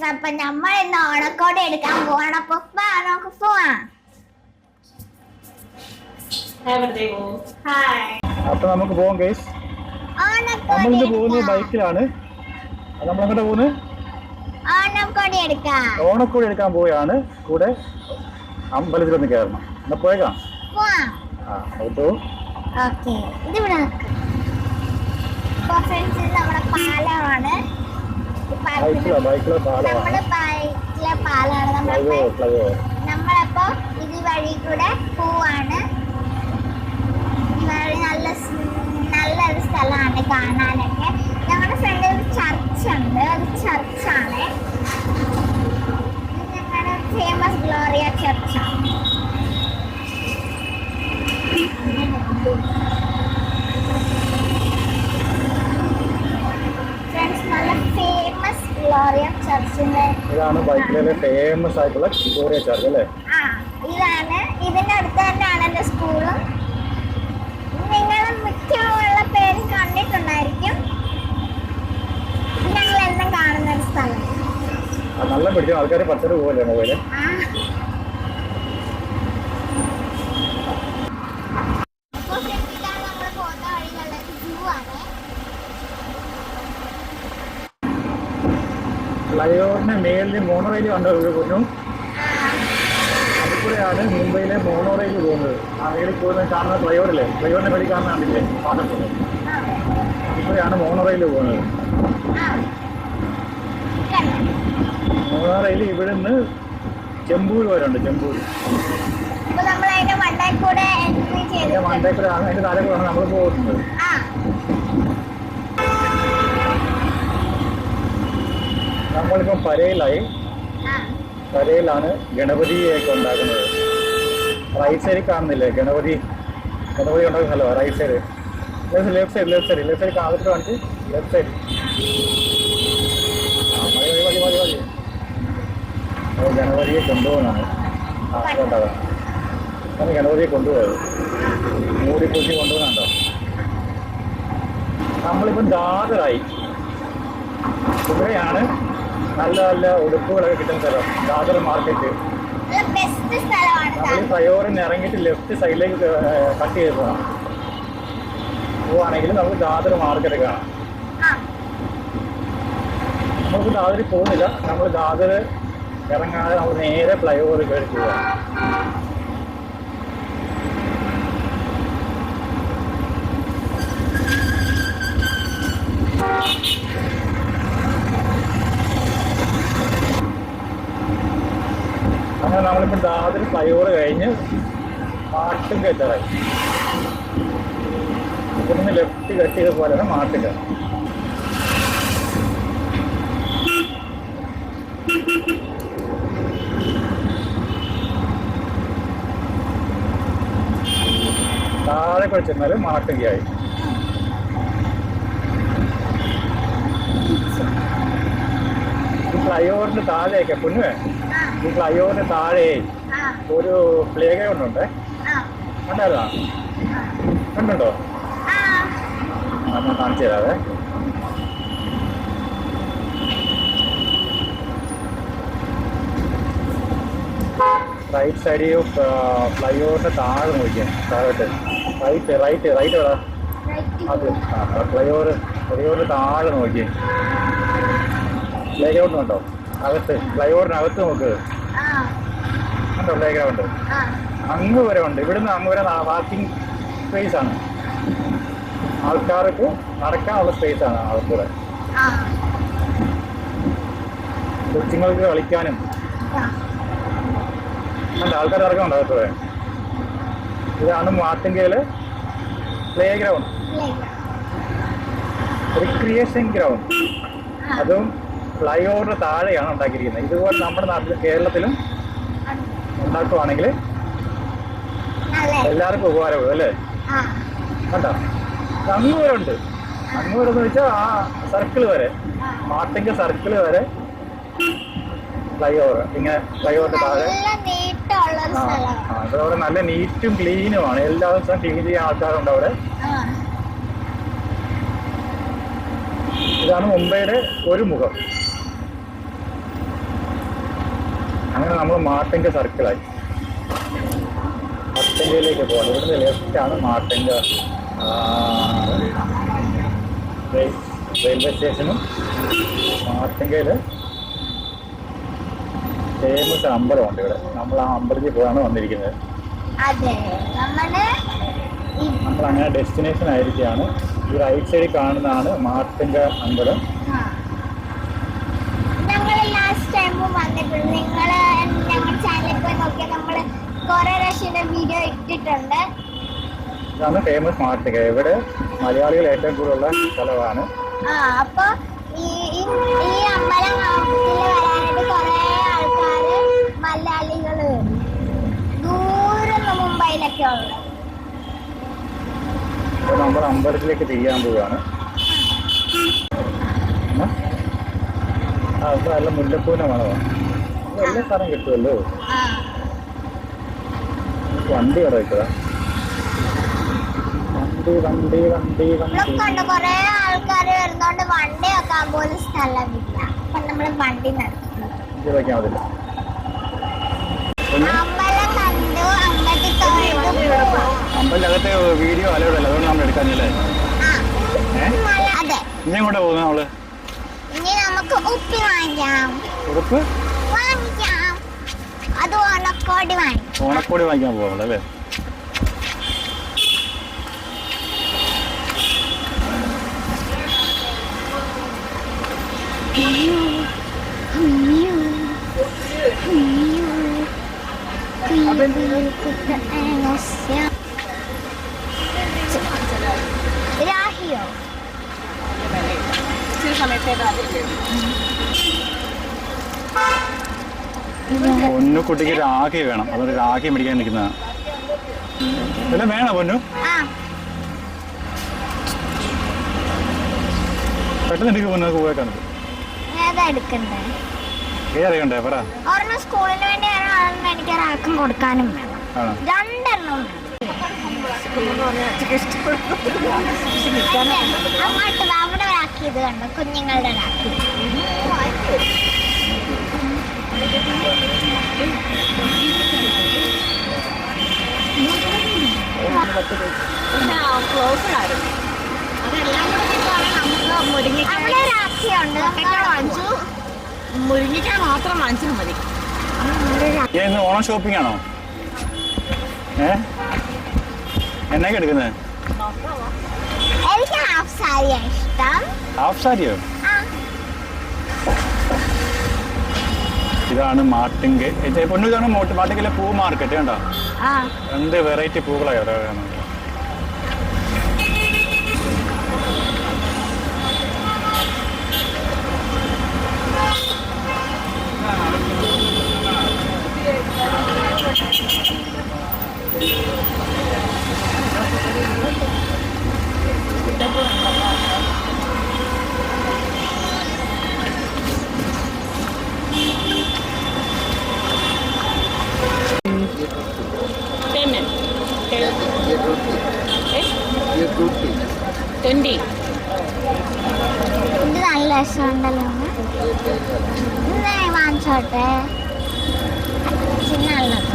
അപ്പൊ നമ്മൾ ഇന്ന് ഓണക്കോടി എടുക്കാൻ പോവാണ്. അപ്പൊ നമുക്ക് പോവാം. അപ്പൊ നമുക്ക് പോവാം ഗൈസ്. നമ്മളിന്ന് പോകുന്നത് ബൈക്കിലാണ്. നമ്മളെങ്ങോട്ട് പോകുന്നത്? ഓണക്കോടി എടുക്കാൻ. ഓണക്കോടി എടുക്കാൻ പോവുകയാണ്. കൂടെ അമ്പലത്തിലൊന്ന് കയറണം. എന്നാ പോയേക്കാം. ഓക്കെ, ഇതിവിടെ നമ്മുടെ പാലമാണ്. ബൈക്കിലെ പാലാണ്. നമ്മളപ്പോ ഇത് വഴി കൂടെ പോവാണ്. ഈ വഴി നല്ലൊരു സ്ഥലമാണ് കാണാനൊക്കെ. ഞങ്ങളുടെ ഫ്രണ്ടിൽ ഒരു ചർച്ച് ഉണ്ട്. അത് ചർച്ചാണ്. ഞങ്ങളുടെ ഫേമസ് ഗ്ലോറിയ ചർച്ചാണ്. ഇതാണ് ബൈക്കിലെ ഫേമസ് ആയിട്ടുള്ള ഗ്ലോറിയ ചർച്ച് അല്ലേ? ഇതാണ്. ഇതിന്റെ അടുത്ത് തന്നെയാണ് എന്റെ സ്കൂളും. നിങ്ങൾ മിക്കുള്ള പേരും കണ്ടിട്ടുണ്ടായിരിക്കും. ഞങ്ങൾ എന്നും കാണുന്ന ഒരു സ്ഥലം. നല്ല പിടിച്ച ആൾക്കാർ 10 രൂപ പോലെ മൊബൈല്. ഫ്ലൈഓവറിന്റെ മേലിൽ മോണോറെയിൽ കണ്ടു. അതിലൂടെയാണ് മുംബൈയിലെ മോണോറെയിൽ പോകുന്നത്. ആ മേളിൽ പോകുന്ന കാണുന്ന ഫ്ലൈഓവറില്ലേ, ഫ്ലൈഓവറിന്റെ മേളിൽ കാണുന്ന കണ്ടില്ലേ പാട്ടത്തിൽ, അതിലൂടെയാണ് മോണോറെയിൽ പോകുന്നത്. മോണോറെയിൽ ഇവിടുന്ന് ചെമ്പൂർ വരെ ഉണ്ട്. ചെമ്പൂർ മണ്ടേക്കൂടെയാണ്, അതിന്റെ താഴെ കൂടെയാണ് നമ്മൾ പോകുന്നത്. നമ്മളിപ്പം പരയിലാണ് ഗണപതിയൊക്കെ ഉണ്ടാക്കുന്നത്. റൈറ്റ് സൈഡിൽ കാണുന്നില്ലേ ഗണപതി ഉണ്ടാക്കുന്ന സ്ഥലമാണ്. റൈറ്റ് സൈഡ്, ലെഫ്റ്റ് സൈഡ് കാലത്ത് കാണിച്ച് ലെഫ്റ്റ് സൈഡ്. മതി ഗണപതിയെ കൊണ്ടുപോകുന്നതാണ്. അതുകൊണ്ടാകാം അങ്ങനെ ഗണപതിയെ കൊണ്ടുപോയത്. മൂടി പൂശി കൊണ്ടുപോകുന്നുണ്ടോ? നമ്മളിപ്പം ദാദറായി. ഇവിടെയാണ് നല്ല നല്ല ഉടുപ്പുകളൊക്കെ കിട്ടുന്ന സ്ഥലം, ദാദർ മാർക്കറ്റ്. നമ്മൾ ഫ്ലൈഓവറിൽ ഇറങ്ങിയിട്ട് ലെഫ്റ്റ് സൈഡിലേക്ക് കട്ട് ചെയ്ത് പോവാണെങ്കിൽ നമുക്ക് ദാദർ മാർക്കറ്റ് കാണാം. നമുക്ക് ദാദറിൽ പോകുന്നില്ല. നമ്മൾ ദാദർ ഇറങ്ങാതെ നമ്മൾ നേരെ ഫ്ലൈഓവർ കയറി പോവാം. അങ്ങനെ നമ്മളിപ്പോൾ ദാദർ ഫ്ലൈഓവർ കഴിഞ്ഞ് മാട്ടുക എത്താറായി. ഇവിടുന്ന് ലെഫ്റ്റ് കട്ട് ചെയ്ത പോലെയാണ് മാട്ടുക. താഴെ കളിച്ചെന്നാൽ മാട്ടുകയായി. ഈ ഫ്ലൈഓവറിന്റെ താഴെയൊക്കെ പൊന്നുവേ, ഈ ഫ്ലൈഓവറിന്റെ താഴെ ഒരു പ്ലേ ഗ്രൗണ്ട് ഉണ്ട്. കണ്ടായിരുന്നോ? കണ്ടുണ്ടോ? ഞാൻ കാണിച്ചു തരാവേ. റൈറ്റ് സൈഡിൽ ഫ്ലൈഓവറിന്റെ താഴെ നോക്കിയാൽ താഴോട്ട് റൈറ്റ് എടാ. അത് ഫ്ലൈഓവറിന്റെ താഴെ നോക്കിയേ. പ്ലേ ഗ്രൗണ്ട് ഉണ്ടോ? അകത്ത് ഫ്ലൈഓവറിനകത്ത് നോക്ക്. ഉണ്ടോ പ്ലേ ഗ്രൗണ്ട്? അങ്ങ് വരെ ഉണ്ട്. ഇവിടുന്ന് അങ്ങ് വരെ വാക്കിംഗ് സ്പേസ് ആണ്. ആൾക്കാർക്ക് നടക്കാനുള്ള സ്പേസ് ആണ് അകത്തൂടെ. കൊച്ചുങ്ങൾക്ക് കളിക്കാനും ഉണ്ട്. ആൾക്കാർ ഇറക്കമുണ്ട് അകത്തൂടെ. ഇതാണ് മാട്ടുങ്കയിലെ പ്ലേ ഗ്രൗണ്ട്, റിക്രിയേഷൻ ഗ്രൗണ്ട്. അതും ഫ്ലൈഓവറിന് താഴെയാണ് ഉണ്ടാക്കിയിരിക്കുന്നത്. ഇതുപോലെ നമ്മുടെ നാട്ടിൽ കേരളത്തിലും ഉണ്ടാക്കുവാണെങ്കിൽ എല്ലാവർക്കും ഉപകാരപ്പെടും അല്ലേ? കണ്ടോ? അങ്ങ് വരെ ഉണ്ട്. അങ്ങ് വരെ എന്ന് വെച്ചാൽ ആ സർക്കിൾ വരെ, മാട്ടിങ്ക സർക്കിൾ വരെ ഫ്ലൈഓവർ. ഇങ്ങനെ ഫ്ലൈഓവറിന്റെ താഴെ അതവിടെ നല്ല നീറ്റും ക്ലീനുമാണ്. എല്ലാ ദിവസവും ക്ലീൻ ചെയ്യാൻ ആൾക്കാരുണ്ട് അവിടെ. ഇതാണ് മുംബൈയുടെ ഒരു മുഖം. അങ്ങനെ നമ്മൾ മാർട്ടിൻ്റെ സർക്കിളായി. മാർട്ടിങ്കയിലേക്ക് പോകണം. ഇവിടുന്ന് ലെഫ്റ്റാണ് മാർട്ടിങ്ക റെയിൽവേ സ്റ്റേഷനും. മാർട്ടിങ്കയിൽ ഫേമസ് അമ്പലമുണ്ട് ഇവിടെ. നമ്മൾ ആ അമ്പലത്തിൽ പോയാണ് വന്നിരിക്കുന്നത്. നമ്മൾ അങ്ങനെ ഡെസ്റ്റിനേഷൻ ആയിരിക്കുകയാണ്. ഈ റൈറ്റ് സൈഡിൽ കാണുന്നതാണ് മാർട്ടിങ്ക അമ്പലം. ഞങ്ങൾ ലാസ്റ്റ് ടൈമും വന്നിട്ടുണ്ട്. നിങ്ങൾ ഞങ്ങളുടെ ചാനലിൽ പോയി നോക്കിയാൽ നമ്മൾ കുറെ പ്രാവശ്യം വീഡിയോ ഇട്ടിട്ടുണ്ട്. ഇതാണ് ഫേമസ് മാർട്ടിങ്ക. ഇവിടെ മലയാളികൾ ഏറ്റവും കൂടുതലുള്ള സ്ഥലമാണ്. അപ്പൊ ഈ അമ്പലം വരാനായിട്ട് കുറെ ആൾക്കാര് മലയാളികള് ദൂരെ മുംബൈയിലൊക്കെ ഉള്ളത്. നമ്മൾ അമ്പലത്തിലേക്ക് തിരിയാൻ പോവുകയാണ്. അപ്പൊ നല്ല മുല്ലപ്പൂവിന്റെ മണമാണ്. എല്ലാ സ്ഥലം കിട്ടുമല്ലോ. വണ്ടി അവിടെ വെച്ചതാ. വണ്ടി കൊറേ ആൾക്കാര് വരുന്നോണ്ട് വണ്ടി വെക്കാൻ പോലും സ്ഥലമില്ല. അപ്പൊ നമ്മള് വണ്ടി വെക്കാൻ പറ്റില്ല. അമ്പലം കണ്ടു, അമ്പലത്തിനകത്തെ വീഡിയോ അലവിടല്ലോ, അതുകൊണ്ട് നമ്മൾ എടുക്കാനില്ലേ? അതെ. ഇനി എങ്ങോട്ടാ പോകുന്നത് നമ്മള്? ഇനി നമുക്ക് ഉപ്പി വാങ്ങിക്കാം. ഉറുപ്പ് വാങ്ങിക്കാം. അത് ഓണക്കോടി വാങ്ങിക്കാം. ഓണക്കോടി വാങ്ങിക്കാൻ പോകാമല്ലേ? പൊന്നു കുട്ടിക്ക് രാഖി വേണം. അതുകൊണ്ട് രാഖി മേടിക്കാൻ നിൽക്കുന്നതാണ്. എല്ലാം വേണോ പൊന്നു? പെട്ടെന്ന് എനിക്ക് പൊന്നു പോയേക്കാണ്. ഏതെടുക്കണ്ടേ പറ. ഒരെണ്ണം സ്കൂളിന് വേണ്ടി എനിക്ക് ഒരാൾക്കും കൊടുക്കാനും വേണം. രണ്ടെണ്ണം അങ്ങോട്ട് അവിടെ ആക്കിയത് കണ്ടോ, കുഞ്ഞുങ്ങളുടെ ആക്കി. മുരിങ്ങിക്കാൻ മാത്രം വാങ്ങിച്ചാൽ മതി. ഓണം ഷോപ്പിംഗ് ആണോ? എന്നൊക്കെ എടുക്കുന്നത്? എനിക്ക് ഹാഫ് സാരിയാണ് ഇഷ്ടം. ഹാഫ് സാരിയോ? ഇതാണ് മാർട്ടിങ്ക. പൊന്നു ഇതാണ് മാർട്ടിങ്കയിലെ പൂ മാർക്കറ്റ്. കണ്ടോ എന്ത് വെറൈറ്റി പൂക്കളാണ്. ഇത് നല്ല രസമുണ്ടല്ലോ. വാങ്ങിച്ചോട്ടെ. നല്ലത്.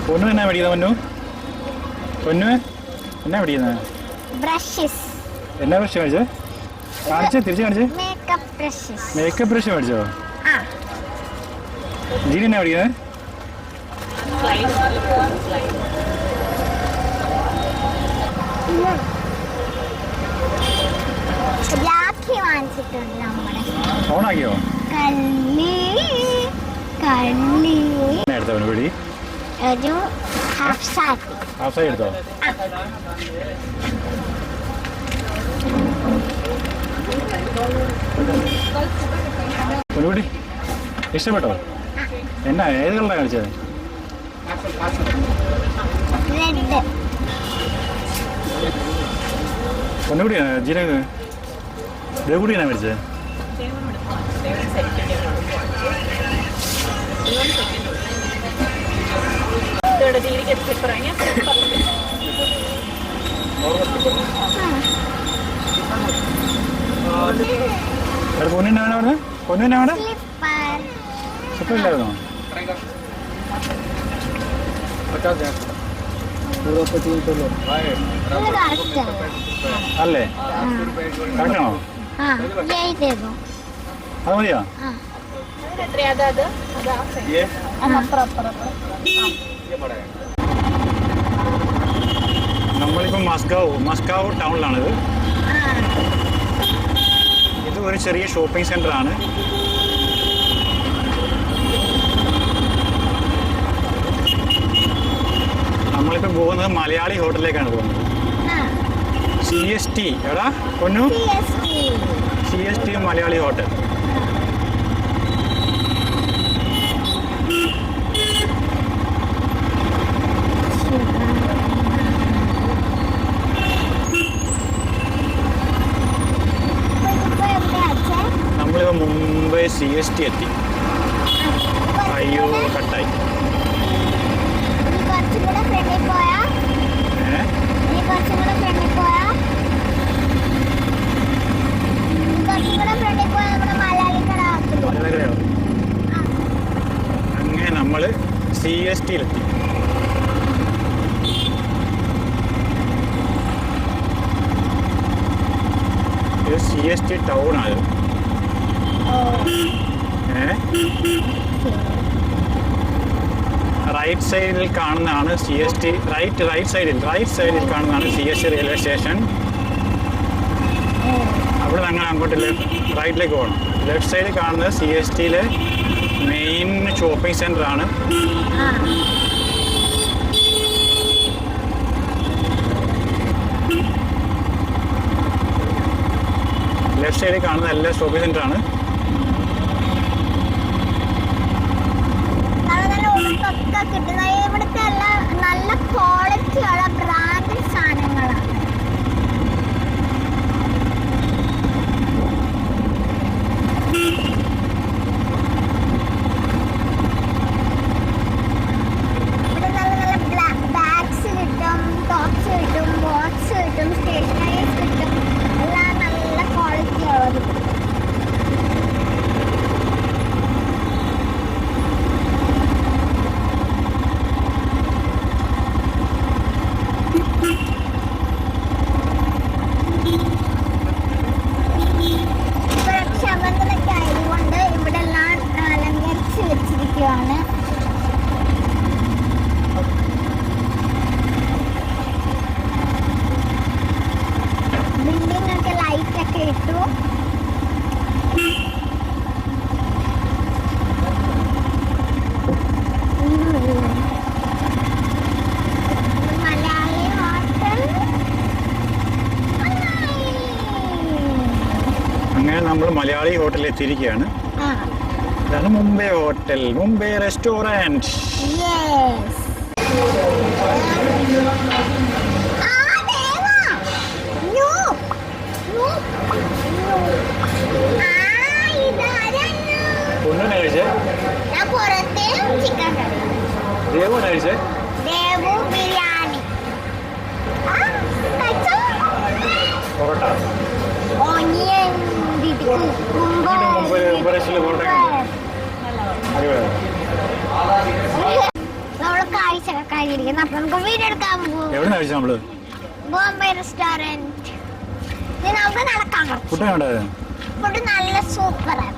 പൊന്നു എന്നാ മേടിക്കുന്നത്? പൊന്നു എന്നാ മേടിക്കുന്നത്? ബ്രഷസ്. എന്നാ ബ്രഷ് മേടിച്ചേ? കാണിച്ചേ, തിരിച്ച് കാണിച്ചേ. Makeup brushes. മേക്കപ്പ് ബ്രഷ് മേടിച്ചോ? ജീനി എന്നാ മേടിക്കുന്നത്? രാഖി വാങ്ങിച്ചിട്ടുണ്ട് നമ്മുടെ. ഓണാക്കിയോ? എടുത്തോ പിടി. ഒരു ഹാഫ് സാരി. ഹാഫ് സാരി എടുത്തോ? ഒരുപടി ഇഷ്ടപ്പെട്ടോ? എന്നാ ഏത് കളറാണ് കാണിച്ചത്? റെഡ്. ഒന്നുകൂടിയാണ് ജീരക ഇതേകൂടിയാണ് മേടിച്ചത്. ये स्लीपर आएंगे പൊന്നിനാണ് അവിടെ പൊന്നിനാണ് സ്ലിപ്പർ സുഖമില്ലായിരുന്നോ അല്ലേ കറക്റ്റാണോ അത് മതിയോ നമ്മളിപ്പോൾ മസ്കാവ് ടൗണിലാണിത്. ഇത് ഒരു ചെറിയ ഷോപ്പിംഗ് സെൻ്റർ ആണ്. നമ്മളിപ്പോൾ പോകുന്നത് മലയാളി ഹോട്ടലിലേക്കാണ് പോകുന്നത്. CST എടാ പൊന്നു CST മലയാളി ഹോട്ടൽ. നമ്മളിപ്പോൾ മുംബൈ CST എത്തി. അയ്യോ കട്ടായി. അങ്ങനെ നമ്മൾ CSTയിലെത്തി. ഇത് CST ടൗണാണ്. റൈറ്റ് സൈഡിൽ കാണുന്നതാണ് CST. റൈറ്റ് സൈഡിൽ കാണുന്നതാണ് CST റെയിൽവേ സ്റ്റേഷൻ. അവിടെ ഞങ്ങൾ അങ്ങോട്ട് റൈറ്റിലേക്ക് പോകണം. ലെഫ്റ്റ് സൈഡിൽ കാണുന്നത് CSTയിലെ മെയിൻ ഷോപ്പിംഗ് സെൻ്റർ ആണ്. ലെഫ്റ്റ് സൈഡിൽ കാണുന്ന എല്ലാ ഷോപ്പിംഗ് സെൻ്റർ ആണ്. ഇവിടുത്തെ എല്ലാം നല്ല ക്വാളിറ്റിയുള്ള ബ്രാൻഡഡ് സാധനങ്ങളാണ്. ഇവിടെ നല്ല നല്ല ബാഗ്സ് കിട്ടും, ടോപ്സ് കിട്ടും, ബോക്സ് കിട്ടും, സ്റ്റേഷനറീസ് കിട്ടും. എല്ലാം നല്ല ക്വാളിറ്റി ഉള്ളത്. ശബന്ധനൊക്കെ ആയതുകൊണ്ട് ഇവിടെ എല്ലാം അലങ്കരിച്ച് വെച്ചിരിക്കുകയാണ്. ബിൽഡിംഗ് ഒക്കെ ലൈറ്റ് ഒക്കെ ഇട്ടു. മലയാളി ഹോട്ടൽ. അങ്ങനെ നമ്മൾ മലയാളി ഹോട്ടലിൽ എത്തിയിരിക്കുകയാണ്. ഇതാണ് മുംബൈ ഹോട്ടൽ, മുംബൈ റെസ്റ്റോറൻറ്റ്. ഒന്നും കഴിച്ചേ ദേവു കഴിച്ചേ ബിരിയാണി പൊറോട്ട ഓനിയൻ നമ്മള് കാഴ്ച കഴിഞ്ഞിരിക്കുന്നു. അപ്പൊ നമുക്ക് വീഡിയോ എടുക്കാൻ പോകും. എവിടെ കഴിച്ചു നമ്മള്? ബോംബെ റെസ്റ്റോറന്റ്. നമുക്ക് നടക്കാം. ഫുഡ് നല്ല സൂപ്പറാണ്.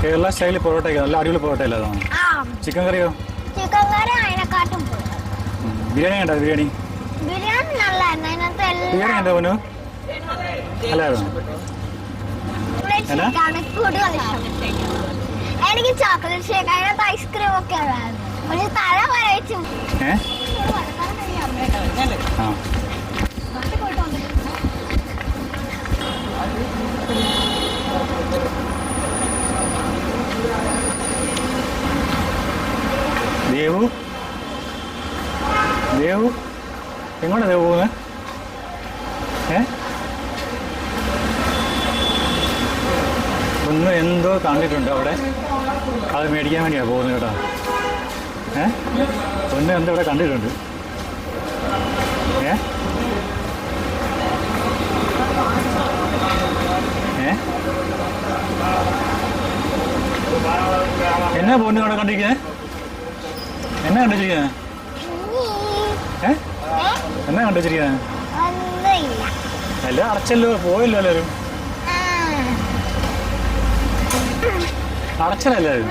കേരള സ്റ്റൈലിൽ പൊറോട്ട നല്ല അടിപൊളി പൊറോട്ട അല്ലേ? ചിക്കൻ കറിയോ? ചിക്കൻ കറി അതിനെക്കാട്ടും ബിരിയാണി ഉണ്ടോ? ബിരിയാണി നല്ലായിരുന്നു. അതിനകത്ത് ബിരിയാണി ഉണ്ടോ? പോനു അല്ലായിരുന്നു. കൂടുതൽ ഇഷ്ടം എനിക്ക് ചോക്ലേറ്റ് ഷേക്ക്. അതിനകത്ത് ഐസ്ക്രീം ഒക്കെ ഉള്ളായിരുന്നു. പക്ഷെ തല വരച്ചു. ദേവു എങ്ങോട്ടാ ദേവു പോകുന്നത്? ഒന്ന് എന്തോ കണ്ടിട്ടുണ്ട് അവിടെ. അത് മേടിക്കാൻ വേണ്ടിയാണ് പോകുന്നത് കേട്ടോ. പൊന്നെ എന്താ ഇവിടെ കണ്ടിട്ടുണ്ട് എന്നാ പൊന്നു അവിടെ കണ്ടിരിക്കുന്നേ? എന്നാ കണ്ടിരിക്കുന്നേ? എന്നാ കണ്ടിരിക്കുന്നേ? എല്ലാം അടച്ചല്ലോ, പോയല്ലോ എല്ലാവരും. അടച്ചല്ലോ എല്ലാവരും.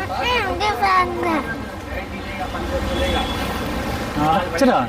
അടച്ചടാ.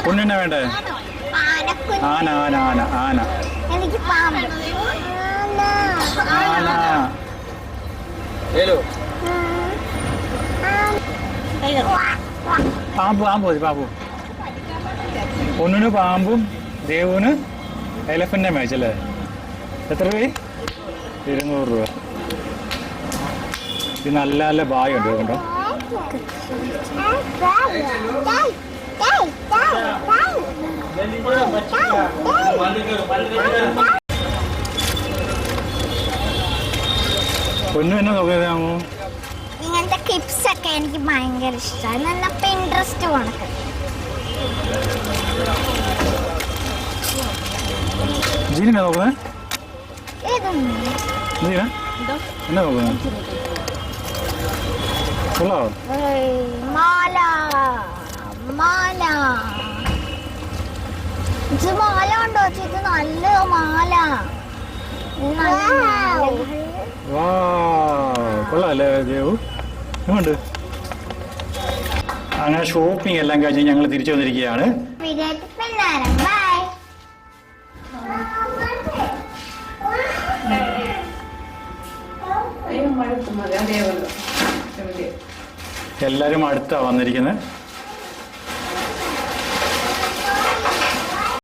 പൊന്നെന്നാ വേണ്ടേ? ആന ആന ആന ആന എനിക്ക് പാമ്പ്. ആന പാമ്പ് പാമ്പ് മതി പാമ്പ്. പൊന്നിന് പാമ്പും ദേവുന് എലഫന്റിനെ മേടിച്ചല്ലേ? എത്ര രൂപ? 200 രൂപ. ഇത് നല്ല നല്ല ബായുണ്ട് കേട്ടോ. പൊന്നു എന്നെ നോക്കിയതാമോ? ഇങ്ങനത്തെ ക്ലിപ്സ് ഒക്കെ എനിക്ക് ഭയങ്കര ഇഷ്ടമാണ്. നല്ല ഇൻട്രസ്റ്റ് കണക്ക്. ജീന നോക്കുന്നേ? എന്നാ നോക്കുന്നേ? കൊള്ളോ? മാല മാല. ഇത് മാല ഉണ്ടോ? ഇത് നല്ല മാല. കൊള്ളാല്ലേ ദേവു? ഉണ്ട്. അങ്ങനെ ഷോപ്പിംഗ് എല്ലാം കഴിഞ്ഞ് ഞങ്ങൾ തിരിച്ചു വന്നിരിക്കുകയാണ്. എല്ലാരും അടുത്താ വന്നിരിക്കുന്നത്.